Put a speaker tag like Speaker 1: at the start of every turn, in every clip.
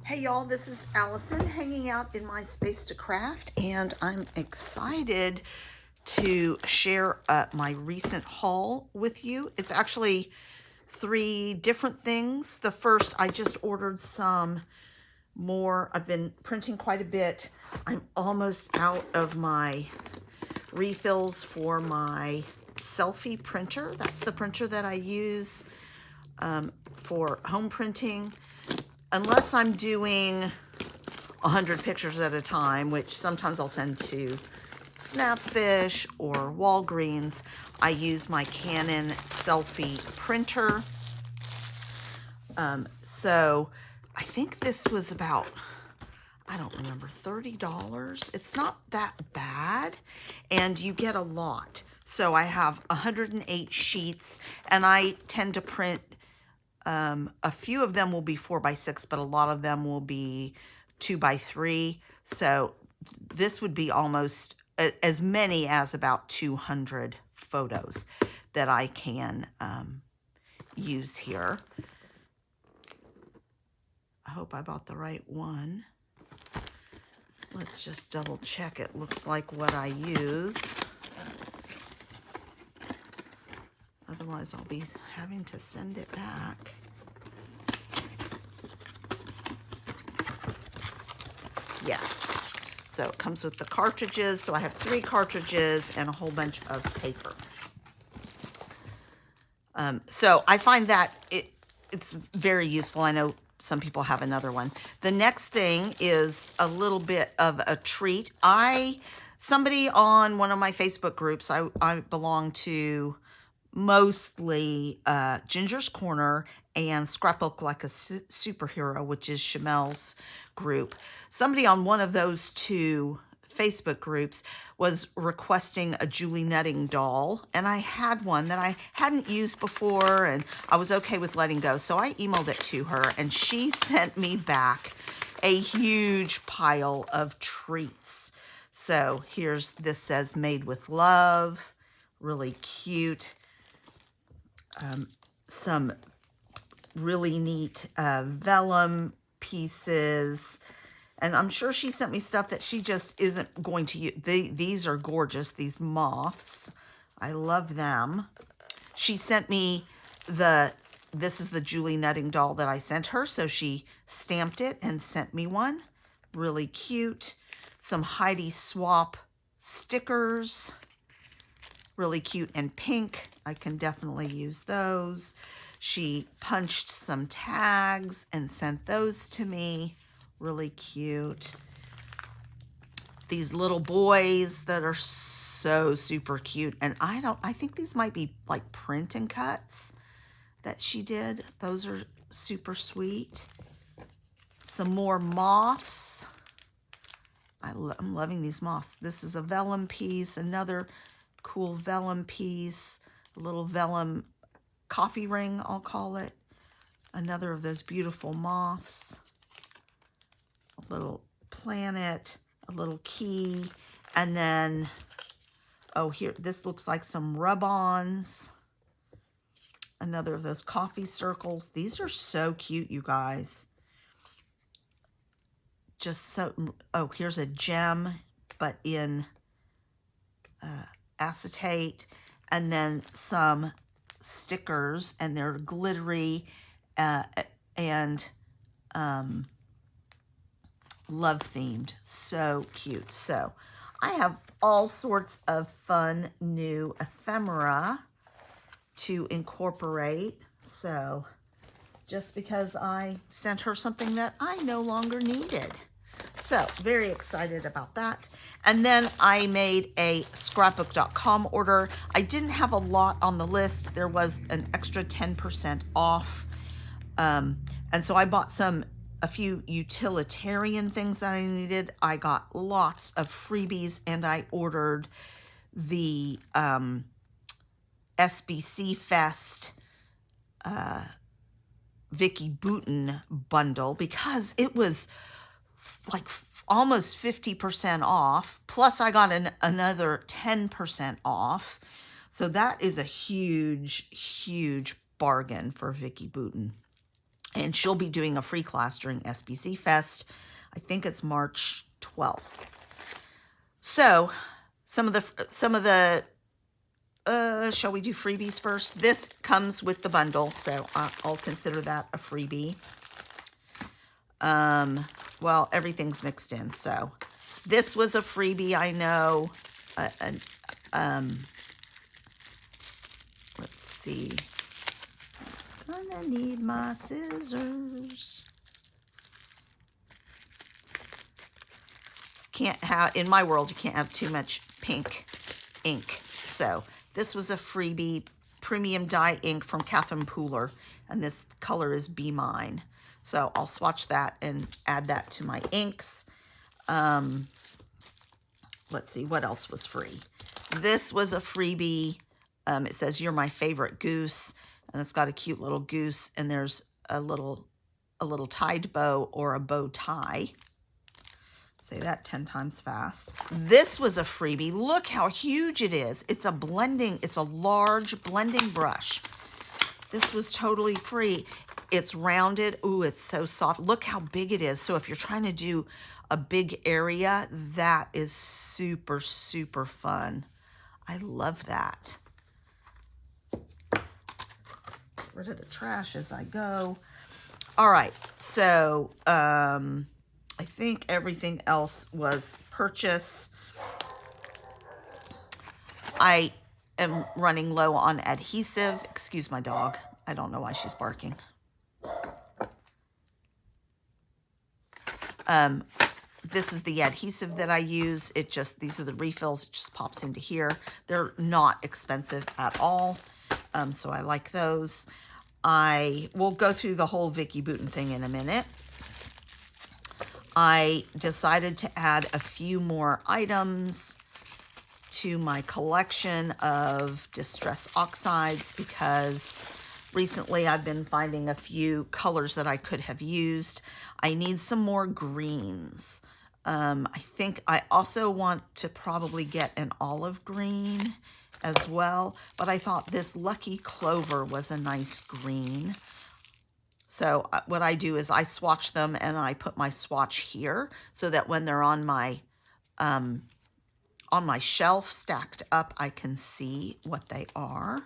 Speaker 1: Hey y'all, this is Allison hanging out in my space to craft, and I'm excited to share my recent haul with you. It's actually three different things. The first, I just ordered some more. I've been printing quite a bit. I'm almost out of my refills for my selfie printer. That's the printer that I use for home printing. Unless I'm doing 100 pictures at a time, which sometimes I'll send to Snapfish or Walgreens, I use my Canon selfie printer. So I think this was about, I don't remember, $30. It's not that bad, and you get a lot. So I have 108 sheets, and I tend to print a few of them will be 4x6, but a lot of them will be 2x3. So this would be almost as many as about 200 photos that I can use here. I hope I bought the right one. Let's just double check it looks like what I use. Otherwise, I'll be having to send it back. Yes. So it comes with the cartridges. So I have 3 cartridges and a whole bunch of paper. So I find that it's very useful. I know some people have another one. The next thing is a little bit of a treat. Somebody on one of my Facebook groups, I belong to mostly Ginger's Corner and Scrapbook Like a Superhero, which is Chamel's group. Somebody on one of those two Facebook groups was requesting a Julie Nutting doll, and I had one that I hadn't used before, and I was okay with letting go. So I emailed it to her, and she sent me back a huge pile of treats. So this says made with love, really cute. Some really neat vellum pieces, and I'm sure she sent me stuff that she just isn't going to use. These are gorgeous, these moths. I love them. She sent me this is the Julie Nutting doll that I sent her, so she stamped it and sent me one. Really cute. Some Heidi Swap stickers. Really cute and pink. I can definitely use those. She punched some tags and sent those to me. Really cute. These little boys that are so super cute. And I think these might be like print and cuts that she did. Those are super sweet. Some more moths. I'm loving these moths. This is a vellum piece, another cool vellum piece, a little vellum coffee ring, I'll call it. Another of those beautiful moths. A little planet, a little key, and then, oh, here, this looks like some rub-ons. Another of those coffee circles. These are so cute, you guys. Just so, oh, here's a gem, but in acetate, and then some stickers, and they're glittery and love themed. So cute. So I have all sorts of fun new ephemera to incorporate. So just because I sent her something that I no longer needed. So very excited about that. And then I made a scrapbook.com order. I didn't have a lot on the list. There was an extra 10% off. And so I bought a few utilitarian things that I needed. I got lots of freebies, and I ordered the SBC Fest Vicki Boutin bundle because it was like almost 50% off. Plus I got another 10% off. So that is a huge, huge bargain for Vicki Boutin.
Speaker 2: And she'll be doing a free class during SBC Fest. I think it's March 12th. So some of the shall we do freebies first? This comes with the bundle, so I'll consider that a freebie. Well, everything's mixed in, so this was a freebie, I know. Let's see. Gonna need my scissors. Can't have, in my world, you can't have too much pink ink. So this was a freebie, premium dye ink from Catherine Pooler, and this color is Be Mine. So I'll swatch that and add that to my inks. Let's see, what else was free? This was a freebie. It says, "You're my favorite goose," and it's got a cute little goose, and there's a little tied bow or a bow tie. Say that 10 times fast. This was a freebie. Look how huge it is. It's a large blending brush. This was totally free. It's rounded. Ooh, it's so soft. Look how big it is. So if you're trying to do a big area, that is super, super fun. I love that. Get rid of the trash as I go. All right, so I think everything else was purchase. I am running low on adhesive. Excuse my dog. I don't know why she's barking. This is the adhesive that I use. These are the refills. It just pops into here. They're not expensive at all. So I like those. I will go through the whole Vicki Boutin thing in a minute. I decided to add a few more items to my collection of Distress Oxides because recently I've been finding a few colors that I could have used. I need some more greens. I think I also want to probably get an olive green as well, but I thought this Lucky Clover was a nice green. So what I do is I swatch them and I put my swatch here so that when they're on my shelf stacked up, I can see what they are.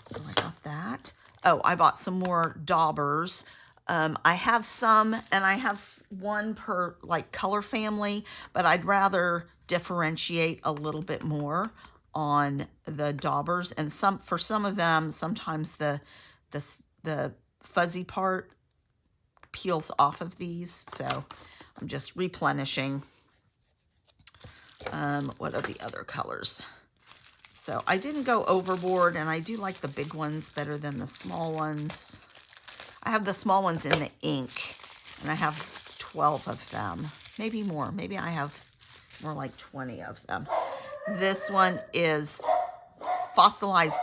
Speaker 2: So I got that. Oh, I bought some more daubers. I have some, and I have one per like color family, but I'd rather differentiate a little bit more on the daubers. And for some of them, sometimes the fuzzy part peels off of these, so I'm just replenishing. What are the other colors? So I didn't go overboard, and I do like the big ones better than the small ones. I have the small ones in the ink, and I have 12 of them, maybe more. Maybe I have more like 20 of them. This one is fossilized.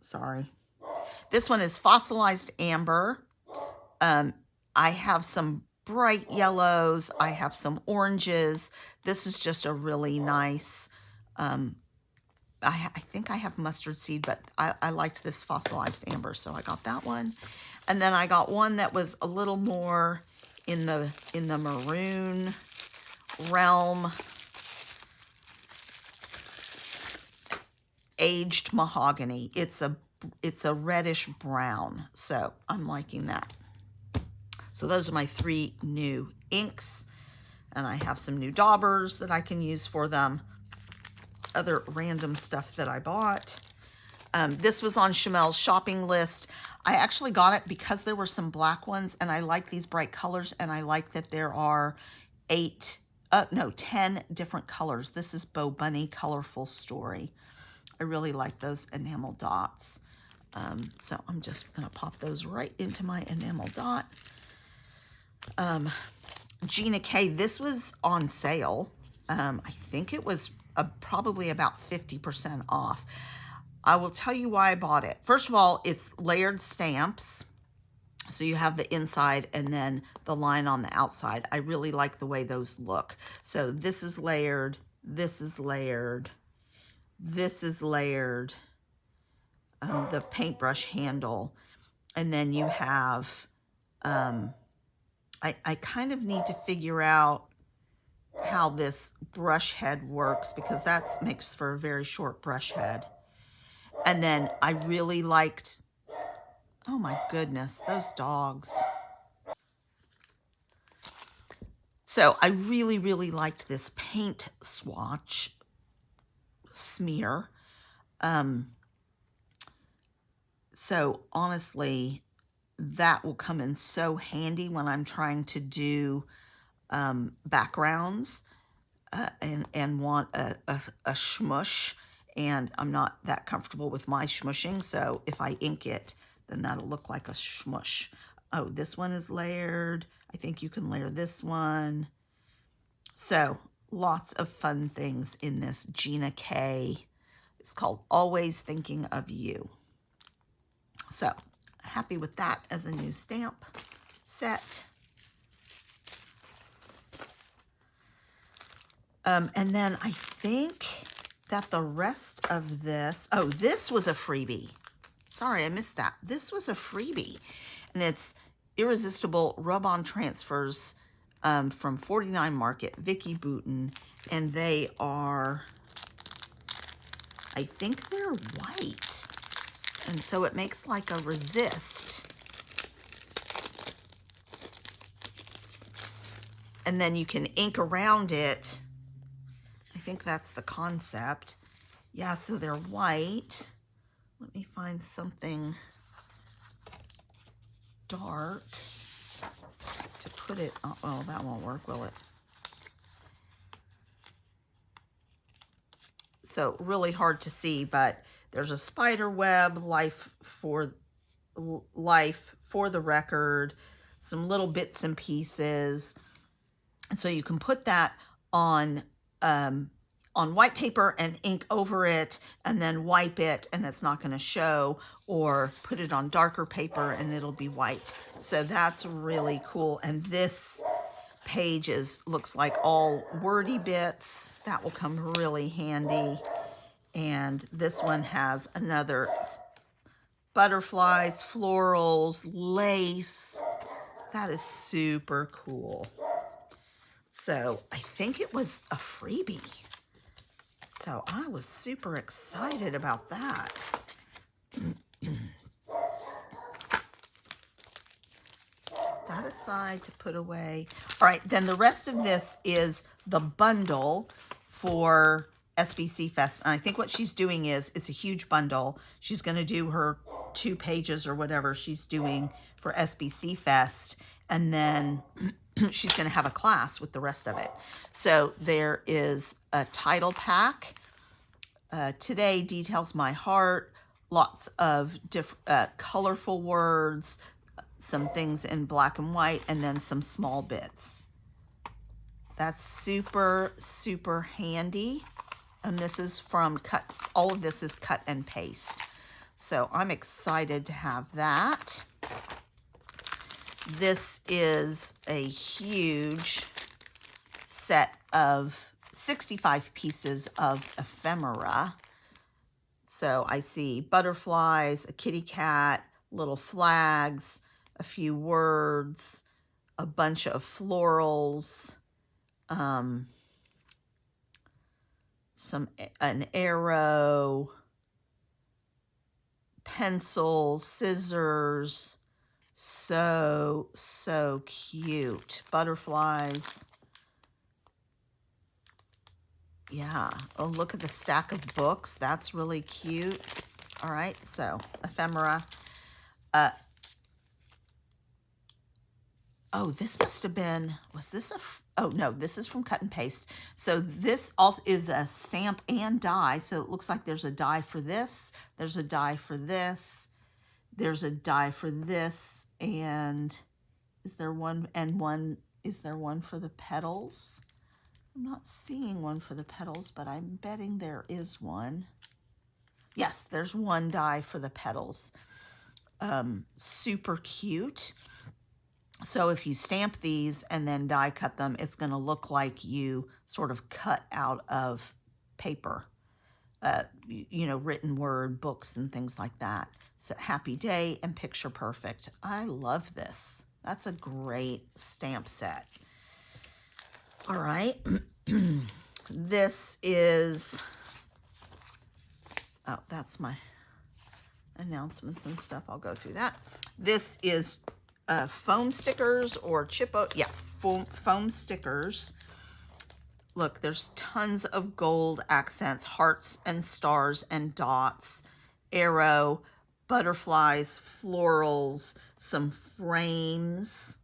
Speaker 2: Sorry. This one is fossilized amber. I have some bright yellows. I have some oranges. This is just a really nice, I think I have mustard seed, but I liked this fossilized amber, so I got that one. And then I got one that was a little more in the maroon realm. Aged mahogany. It's a reddish brown, so I'm liking that. So those are my 3 new inks, and I have some new daubers that I can use for them. Other random stuff that I bought. This was on Chamel's shopping list. I actually got it because there were some black ones, and I like these bright colors, and I like that there are 10 different colors. This is Bo Bunny Colorful Story. I really like those enamel dots. So I'm just going to pop those right into my enamel dot. Gina K, this was on sale. I think it was probably about 50% off. I will tell you why I bought it. First of all, it's layered stamps. So you have the inside and then the line on the outside. I really like the way those look. So this is layered. This is layered. This is layered. the paintbrush handle. And then you have, I kind of need to figure out how this brush head works, because that makes for a very short brush head. And then I really liked, oh my goodness, those dogs. So I really, really liked this paint swatch smear. So honestly, that will come in so handy when I'm trying to do backgrounds and want a shmush, and I'm not that comfortable with my shmushing, so if I ink it, then that'll look like a shmush. Oh, this one is layered. I think you can layer this one. So lots of fun things in this Gina K. It's called Always Thinking of You. So happy with that as a new stamp set. And then I think that the rest of this, oh, this was a freebie. Sorry, I missed that. This was a freebie. And it's Irresistible Rub-On Transfers from 49 Market, Vicki Boutin. And they are, I think they're white. And so it makes like a resist. And then you can ink around it. I think that's the concept. Yeah, so they're white. Let me find something dark to put it on. Well, that won't work, will it? So really hard to see, but there's a spider web, life for the record, some little bits and pieces. And so you can put that on white paper and ink over it and then wipe it and it's not going to show, or put it on darker paper and it'll be white. So that's really cool. And this page looks like all wordy bits. That will come really handy. And this one has another butterflies, florals, lace. That is super cool. So I think it was a freebie. So I was super excited about that. That aside to put away. All right, then the rest of this is the bundle for SBC Fest. And I think what she's doing is, it's a huge bundle. She's going to do her 2 pages or whatever she's doing for SBC Fest. And then she's going to have a class with the rest of it. So there is a title pack. Today Details My Heart. Lots of colorful words, some things in black and white, and then some small bits. That's super, super handy. And this is from all of this is cut and paste. So I'm excited to have that. This is a huge set of 65 pieces of ephemera. So I see butterflies, a kitty cat, little flags, a few words, a bunch of florals, an arrow, pencils, scissors. So cute. Butterflies. Yeah. Oh, look at the stack of books. That's really cute. All right. So ephemera. Oh, this must have been, was this oh no, this is from Cut and Paste. So this also is a stamp and die. So it looks like there's a die for this. There's a die for this. There's a die for this. And is there one for the petals? I'm not seeing one for the petals, but I'm betting there is one. Yes, there's one die for the petals. Super cute. So if you stamp these and then die cut them, it's going to look like you sort of cut out of paper. you know, written word, books, and things like that. So happy day and picture perfect. I love this. That's a great stamp set. All right. This is, oh, that's my announcements and stuff. I'll go through that. This is foam stickers or foam stickers. Look, there's tons of gold accents, hearts and stars and dots, arrow, butterflies, florals, some frames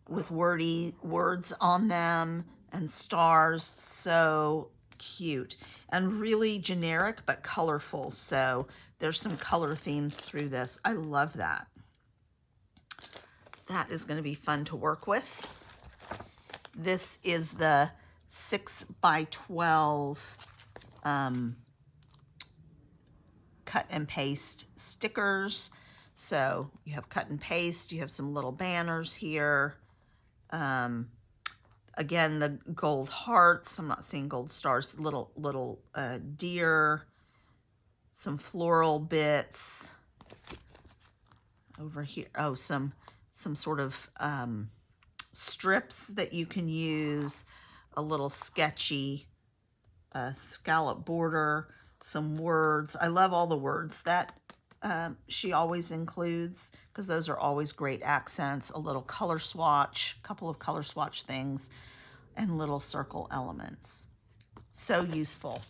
Speaker 2: with words on them and stars. So cute and really generic but colorful. So there's some color themes through this. I love that. That is going to be fun to work with. This is the 6x12 cut and paste stickers. So you have cut and paste, you have some little banners here. Again, the gold hearts, I'm not seeing gold stars, little deer, some floral bits over here. Oh, some sort of strips that you can use, a little sketchy scallop border, some words. I love all the words that she always includes because those are always great accents. A little color swatch, a couple of color swatch things, and little circle elements. So useful.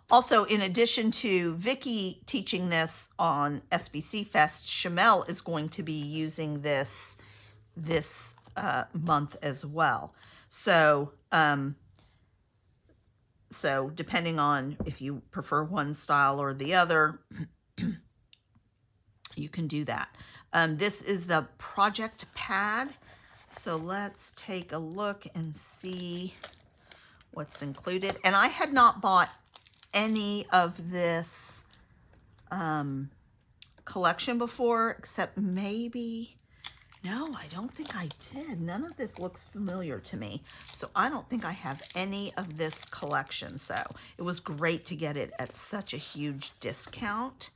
Speaker 2: Also, in addition to Vicki teaching this on SBC Fest, Shamel is going to be using this month as well. So, so depending on if you prefer one style or the other, you can do that. This is the project pad. So let's take a look and see what's included. And I had not bought any of this collection before, except maybe, no, I don't think I did. None of this looks familiar to me. So I don't think I have any of this collection. So it was great to get it at such a huge discount.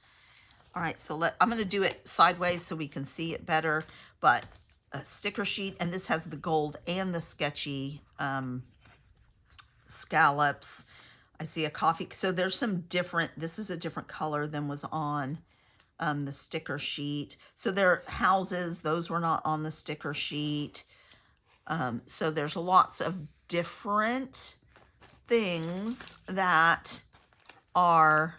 Speaker 2: All right, so I'm going to do it sideways so we can see it better. But a sticker sheet, and this has the gold and the sketchy scallops. I see a coffee. So there's some different, this is a different color than was on the sticker sheet. So there are houses, those were not on the sticker sheet. So there's lots of different things that are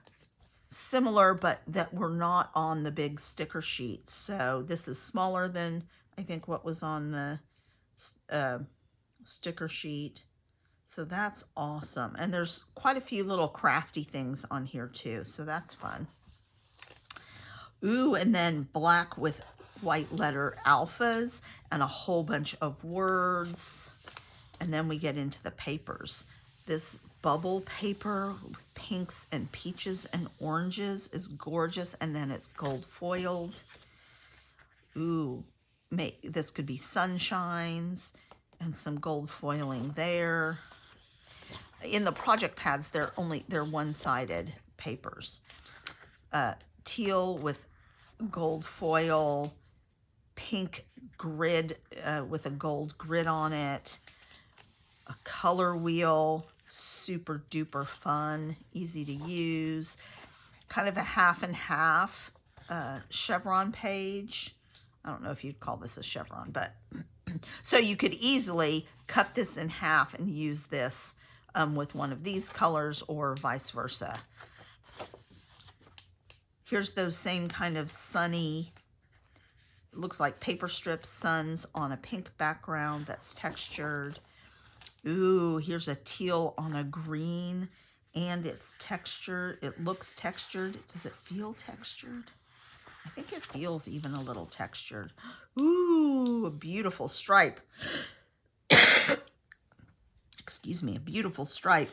Speaker 2: similar, but that were not on the big sticker sheet. So this is smaller than I think what was on the sticker sheet. So that's awesome. And there's quite a few little crafty things on here too. So that's fun. Ooh, and then black with white letter alphas and a whole bunch of words. And then we get into the papers. This bubble paper with pinks and peaches and oranges is gorgeous. And then it's gold foiled. Ooh, this could be sunshines and some gold foiling there. In the project pads, they're one-sided papers. Teal with gold foil, pink grid with a gold grid on it, a color wheel, super duper fun, easy to use, kind of a half and half chevron page. I don't know if you'd call this a chevron, but so you could easily cut this in half and use this with one of these colors or vice versa. Here's those same kind of sunny, looks like paper strip suns on a pink background that's textured. Ooh, here's a teal on a green, and it's textured. It looks textured. Does it feel textured? I think it feels even a little textured. Ooh, a beautiful stripe. Excuse me, a beautiful stripe.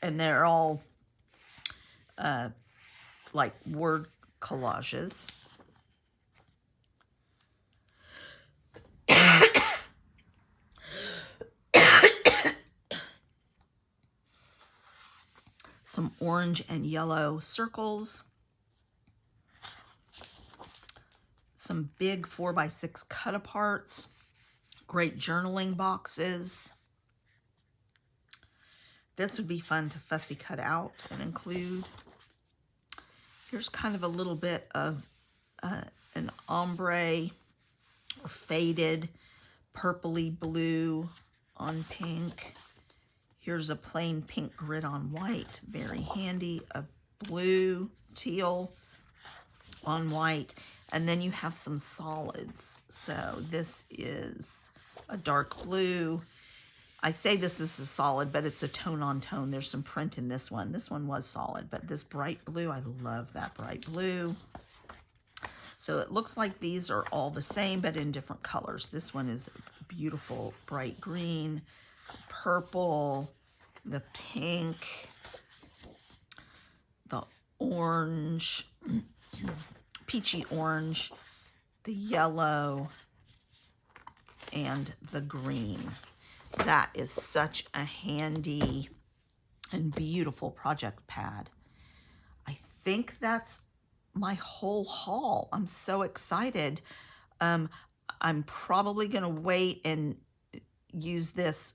Speaker 2: And they're all like word collages. some orange and yellow circles, some big 4x6 cut-aparts, great journaling boxes. This would be fun to fussy cut out and include. Here's kind of a little bit of an ombre or faded purpley blue on pink. Here's a plain pink grid on white, very handy. A blue, teal on white. And then you have some solids. So this is a dark blue. I say this is a solid, but it's a tone on tone. There's some print in this one. This one was solid, but this bright blue, I love that bright blue. So it looks like these are all the same, but in different colors. This one is beautiful bright green, purple, the pink, the orange, peachy orange, the yellow, and the green. That is such a handy and beautiful project pad. I think that's my whole haul. I'm so excited. I'm probably going to wait and use this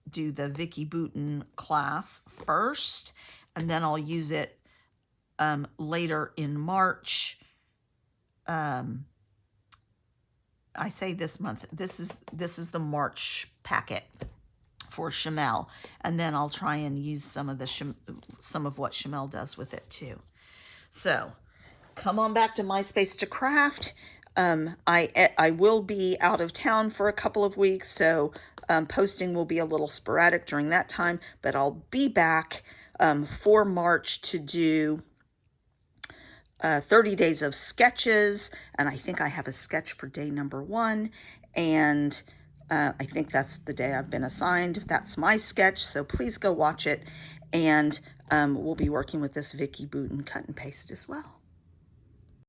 Speaker 2: do the Vicki Boutin class first, and then I'll use it later in March. I say this month. This is the March packet for Chamel, and then I'll try and use some of what Chamel does with it too. So come on back to MySpace to craft. I will be out of town for a couple of weeks, so posting will be a little sporadic during that time, but I'll be back for March to do 30 days of sketches, and I think I have a sketch for day number 1, and I think that's the day I've been assigned. That's my sketch, so please go watch it, and we'll be working with this Vicki Boutin cut and paste as well.